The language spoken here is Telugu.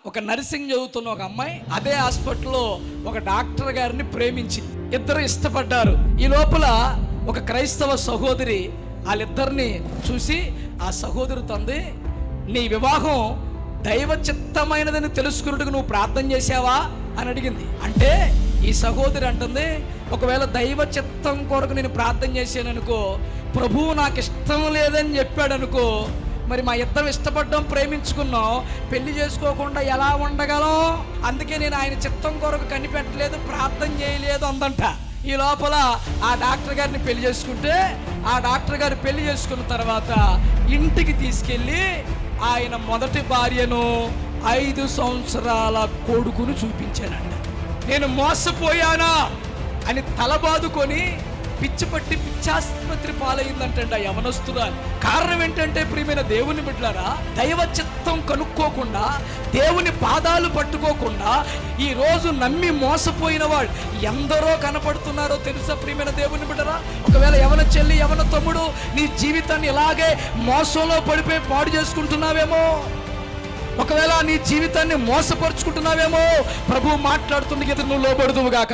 ఒక నర్సింగ్ చదువుతున్న ఒక అమ్మాయి అదే హాస్పిటల్లో ఒక డాక్టర్ గారిని ప్రేమించింది. ఇద్దరు ఇష్టపడ్డారు. ఈ లోపల ఒక క్రైస్తవ సహోదరి వాళ్ళిద్దరిని చూసి ఆ సహోదరి తంది, నీ వివాహం దైవ చిత్తమైనదని తెలుసుకున్నట్టుకు నువ్వు ప్రార్థన చేశావా అని అడిగింది. అంటే ఈ సహోదరి అంటుంది, ఒకవేళ దైవ చిత్తం కొరకు నేను ప్రార్థన చేశాను అనుకో, ప్రభువు నాకు ఇష్టం లేదని చెప్పాడు అనుకో, మరి మా ఇద్దరం ఇష్టపడ్డం, ప్రేమించుకున్నాం, పెళ్లి చేసుకోకుండా ఎలా ఉండగలం? అందుకే నేను ఆయన చిత్తం కొరకు కనిపెట్టలేదు, ప్రార్థన చేయలేదు అందంట. ఈ లోపల ఆ డాక్టర్ గారిని పెళ్లి చేసుకుంటే, ఆ డాక్టర్ గారు పెళ్లి చేసుకున్న తర్వాత ఇంటికి తీసుకెళ్ళి ఆయన మొదటి భార్యను 5 సంవత్సరాల కొడుకును చూపించానంట. నేను మోసపోయానా అని తలబాదుకొని పిచ్చి పట్టి పిచ్చాస్పత్రి పాలైందంట యవనస్తురాలు. కారణం ఏంటంటే, ప్రియమైన దేవుని బిడ్డలారా, దైవ చిత్తం కనుక్కోకుండా, దేవుని పాదాలు పట్టుకోకుండా ఈ రోజు నమ్మి మోసపోయిన వాళ్ళు ఎందరో కనపడుతున్నారో తెలుసా ప్రియమైన దేవుని బిడ్డరా? ఒకవేళ యవన చెల్లి, యవన తమ్ముడు, నీ జీవితాన్ని ఇలాగే మోసంలో పడిపోయి పాడు చేసుకుంటున్నావేమో, ఒకవేళ నీ జీవితాన్ని మోసపరుచుకుంటున్నావేమో, ప్రభువు మాట్లాడుతున్న ఎదురు నువ్వు లోబడుదువుగాక.